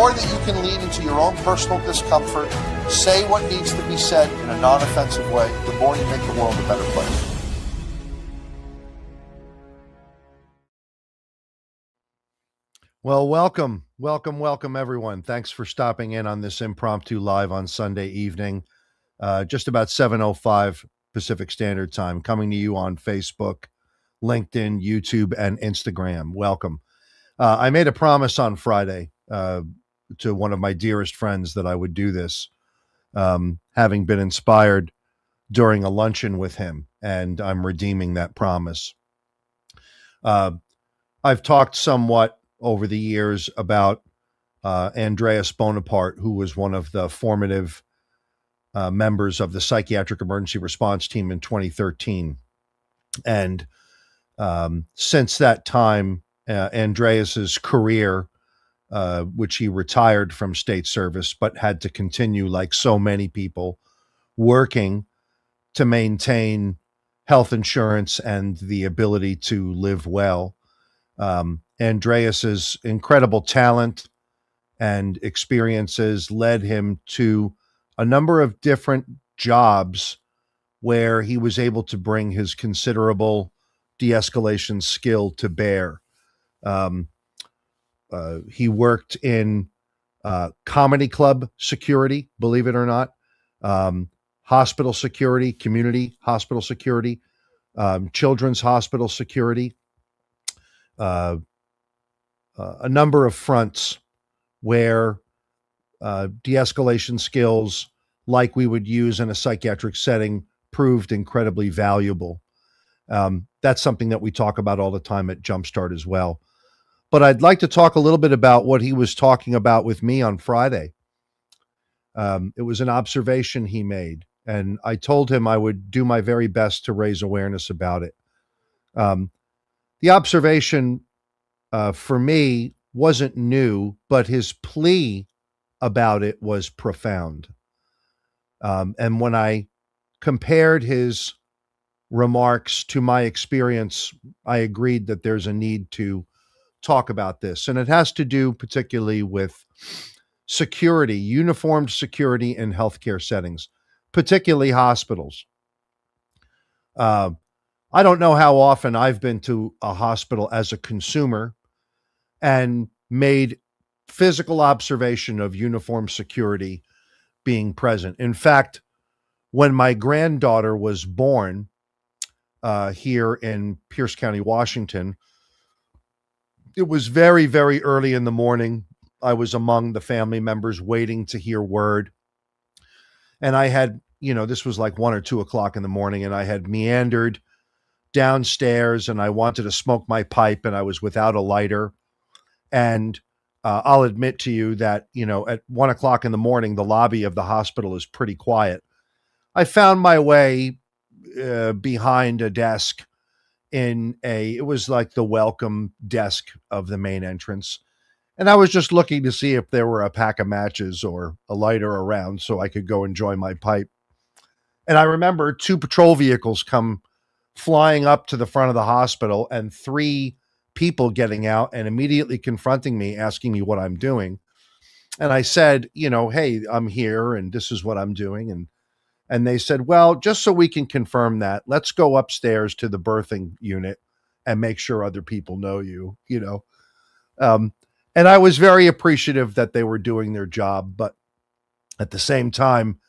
more that you can lean into your own personal discomfort, say what needs to be said in a non-offensive way, the more you make the world a better place. Well, welcome everyone. Thanks for stopping in on this impromptu live on Sunday evening, just about 7:05 Pacific Standard Time, coming to you on Facebook, LinkedIn, YouTube, and Instagram. Welcome. I made a promise on Friday to one of my dearest friends that I would do this, having been inspired during a luncheon with him, and I'm redeeming that promise. I've talked somewhat over the years about Andreas Bonaparte, who was one of the formative members of the psychiatric emergency response team in 2013. And since that time, Andreas's career, which he retired from state service, but had to continue, like so many people, working to maintain health insurance and the ability to live well. Andreas's incredible talent and experiences led him to a number of different jobs where he was able to bring his considerable de-escalation skill to bear. He worked in comedy club security, believe it or not, hospital security, community hospital security, children's hospital security, a number of fronts where de-escalation skills, like we would use in a psychiatric setting, proved incredibly valuable. That's something that we talk about all the time at Jumpstart as well. But I'd like to talk a little bit about what he was talking about with me on Friday. It was an observation he made, and I told him I would do my very best to raise awareness about it. The observation for me wasn't new, but his plea about it was profound. And when I compared his remarks to my experience, I agreed that there's a need to talk about this. And it has to do particularly with security, uniformed security in healthcare settings, particularly hospitals. I don't know how often I've been to a hospital as a consumer and made physical observation of uniform security being present. In fact, when my granddaughter was born here in Pierce County, Washington, it was very, very early in the morning. I was among the family members waiting to hear word. And I had, this was like 1 or 2 o'clock in the morning, and I had meandered downstairs and I wanted to smoke my pipe, and I was without a lighter. And I'll admit to you that, at 1 o'clock in the morning, the lobby of the hospital is pretty quiet. I found my way behind a desk it was like the welcome desk of the main entrance. And I was just looking to see if there were a pack of matches or a lighter around so I could go enjoy my pipe. And I remember 2 patrol vehicles come flying up to the front of the hospital, and 3 people getting out and immediately confronting me, asking me what I'm doing. And I said, hey, I'm here and this is what I'm doing. And they said, well, just so we can confirm that, let's go upstairs to the birthing unit and make sure other people know you, and I was very appreciative that they were doing their job. But at the same time,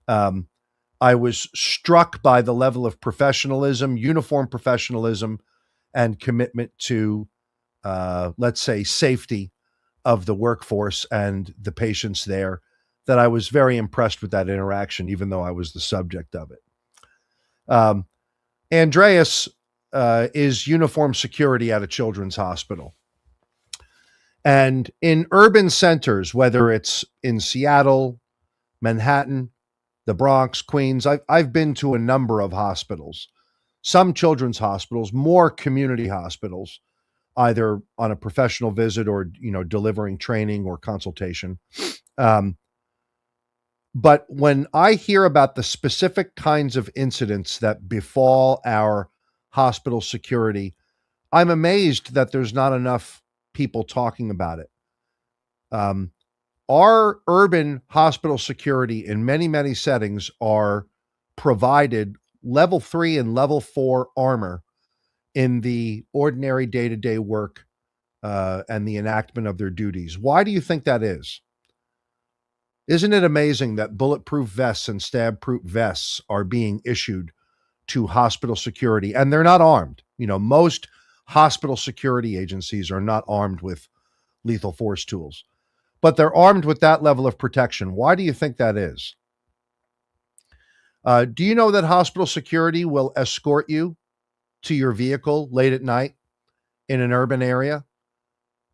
I was struck by the level of professionalism, uniform professionalism, and commitment to, let's say, safety of the workforce and the patients there, that I was very impressed with that interaction, even though I was the subject of it. Andreas is uniform security at a children's hospital. And in urban centers, whether it's in Seattle, Manhattan, the Bronx, Queens, I've been to a number of hospitals, some children's hospitals, more community hospitals, either on a professional visit or, delivering training or consultation. But when I hear about the specific kinds of incidents that befall our hospital security, I'm amazed that there's not enough people talking about it. Our urban hospital security in many, many settings are provided level 3 and level 4 armor in the ordinary day-to-day work and the enactment of their duties. Why do you think that is? Isn't it amazing that bulletproof vests and stab-proof vests are being issued to hospital security, and they're not armed? You know, most hospital security agencies are not armed with lethal force tools, but they're armed with that level of protection. Why do you think that is? Do you know that hospital security will escort you to your vehicle late at night in an urban area,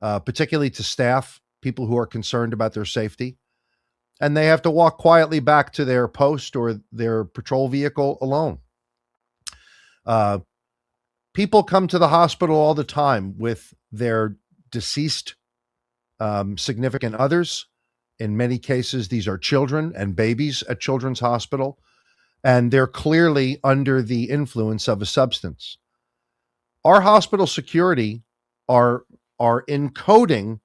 particularly to staff, people who are concerned about their safety? And they have to walk quietly back to their post or their patrol vehicle alone. People come to the hospital all the time with their deceased significant others. In many cases, these are children and babies at Children's Hospital, and they're clearly under the influence of a substance. Our hospital security are encoding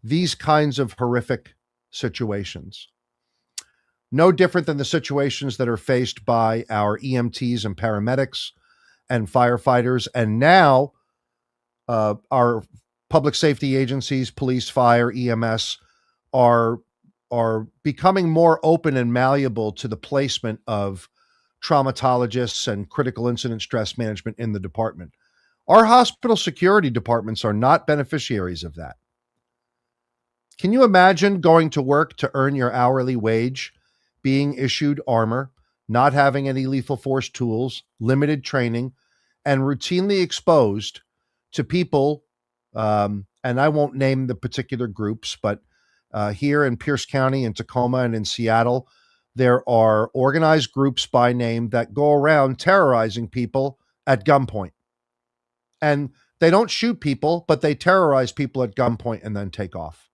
these kinds of horrific situations. No different than the situations that are faced by our EMTs and paramedics and firefighters, and now our public safety agencies, police, fire, EMS, are becoming more open and malleable to the placement of traumatologists and critical incident stress management in the department. Our hospital security departments are not beneficiaries of that. Can you imagine going to work to earn your hourly wage, being issued armor, not having any lethal force tools, limited training, and routinely exposed to people, and I won't name the particular groups, but here in Pierce County, in Tacoma, and in Seattle, there are organized groups by name that go around terrorizing people at gunpoint. And they don't shoot people, but they terrorize people at gunpoint and then take off.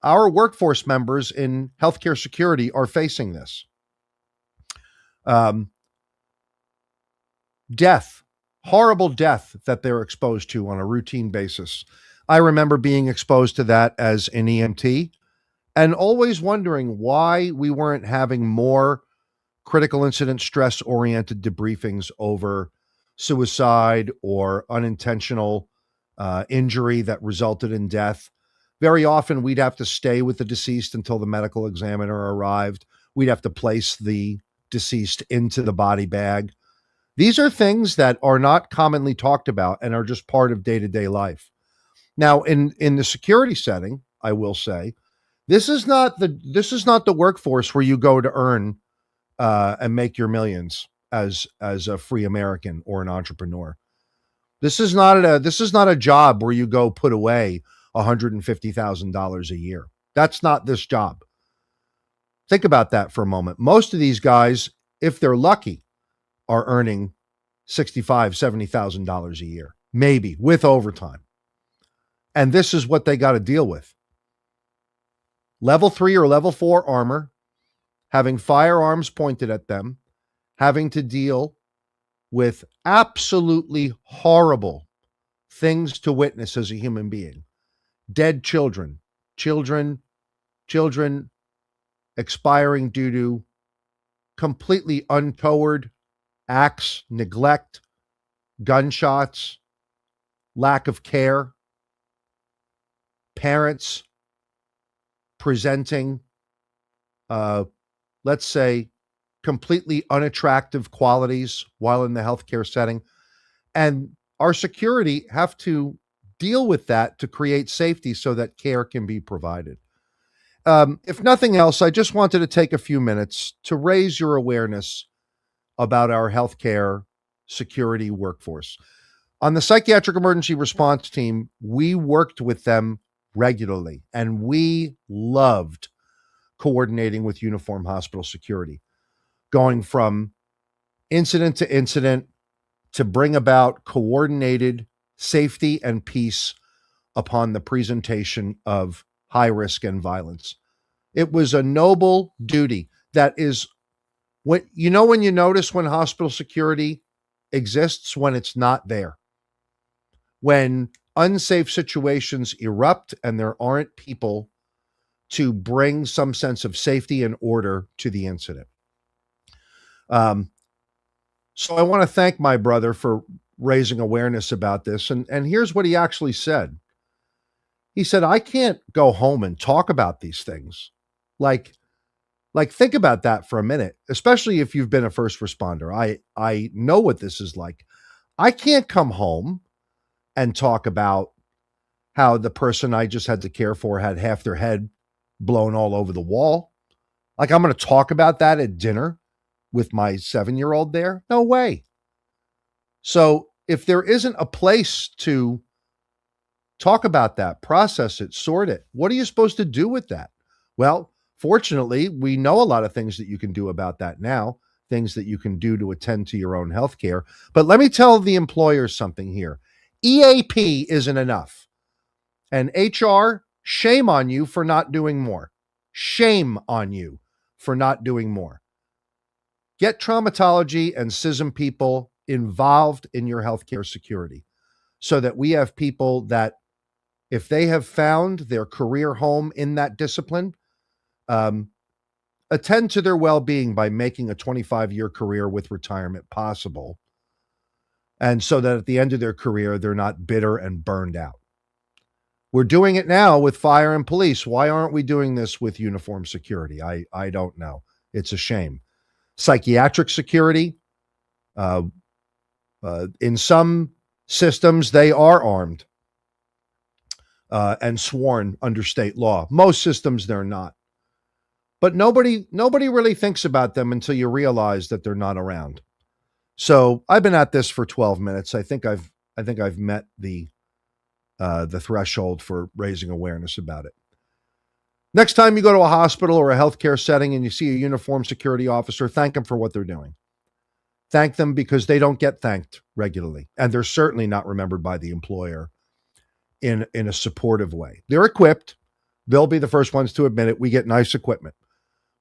Our workforce members in healthcare security are facing this. Death, horrible death that they're exposed to on a routine basis. I remember being exposed to that as an EMT and always wondering why we weren't having more critical incident stress oriented debriefings over suicide or unintentional injury that resulted in death. Very often we'd have to stay with the deceased until the medical examiner arrived. We'd have to place the deceased into the body bag. These are things that are not commonly talked about and are just part of day-to-day life. Now, in the security setting, I will say, this is not the workforce where you go to earn and make your millions as a free American or an entrepreneur. This is not a job where you go put away $150,000 a year. That's not this job. Think about that for a moment. Most of these guys, if they're lucky, are earning $65,000, $70,000 a year, maybe with overtime. And this is what they got to deal with. Level 3 or level 4 armor, having firearms pointed at them, having to deal with absolutely horrible things to witness as a human being. Dead children expiring due to completely untoward acts, neglect, gunshots, lack of care, parents presenting, let's say, completely unattractive qualities while in the healthcare setting. And our security have to deal with that to create safety so that care can be provided. If nothing else, I just wanted to take a few minutes to raise your awareness about our healthcare security workforce. On the psychiatric emergency response team, we worked with them regularly, and we loved coordinating with uniform hospital security, going from incident to incident to bring about coordinated safety and peace upon the presentation of high risk and violence. It was a noble duty that is when you notice when hospital security exists, when it's not there. When unsafe situations erupt and there aren't people to bring some sense of safety and order to the incident. So I want to thank my brother for raising awareness about this. And here's what he actually said. He said, I can't go home and talk about these things. Like think about that for a minute, especially if you've been a first responder. I know what this is like. I can't come home and talk about how the person I just had to care for had half their head blown all over the wall. Like I'm going to talk about that at dinner with my 7-year-old there? No way. So if there isn't a place to talk about that, process it, sort it, what are you supposed to do with that? Well, fortunately, we know a lot of things that you can do about that now, things that you can do to attend to your own health care. But let me tell the employers something here. EAP isn't enough. And HR, shame on you for not doing more. Shame on you for not doing more. Get traumatology and CISM people involved in your healthcare security so that we have people that, if they have found their career home in that discipline, attend to their well-being by making a 25-year career with retirement possible. And so that at the end of their career, they're not bitter and burned out. We're doing it now with fire and police. Why aren't we doing this with uniform security? I don't know. It's a shame. Psychiatric security. In some systems, they are armed and sworn under state law. Most systems, they're not. But nobody really thinks about them until you realize that they're not around. So I've been at this for 12 minutes. I think I've met the threshold for raising awareness about it. Next time you go to a hospital or a healthcare setting and you see a uniformed security officer, thank them for what they're doing. Thank them because they don't get thanked regularly. And they're certainly not remembered by the employer in a supportive way. They're equipped. They'll be the first ones to admit it. We get nice equipment.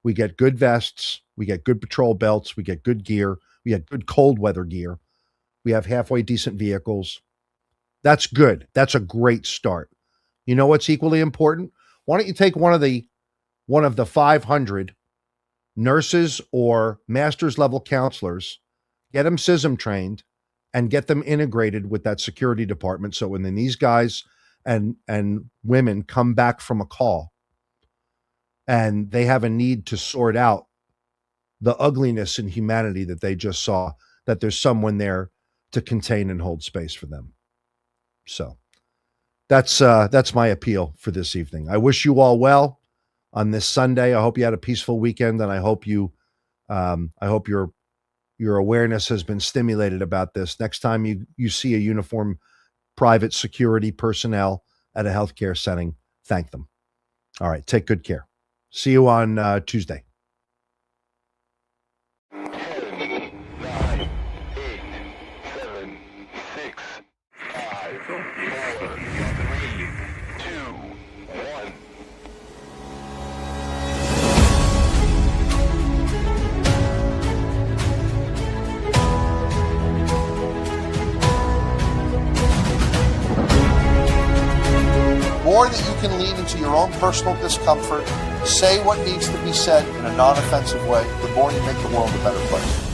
We get good vests. We get good patrol belts. We get good gear. We get good cold weather gear. We have halfway decent vehicles. That's good. That's a great start. You know what's equally important? Why don't you take one of the 500 nurses or master's level counselors, get them CISM trained, and get them integrated with that security department. So when then these guys and women come back from a call and they have a need to sort out the ugliness and humanity that they just saw, that there's someone there to contain and hold space for them. So that's my appeal for this evening. I wish you all well on this Sunday. I hope you had a peaceful weekend, and I hope your awareness has been stimulated about this. Next time you see a uniformed private security personnel at a healthcare setting, thank them. All right, take good care. See you on Tuesday. 10, 9, 8, 7, 6, 5, 4, 3, 2, 1. More that you can lean into your own personal discomfort, say what needs to be said in a non-offensive way, the more you make the world a better place.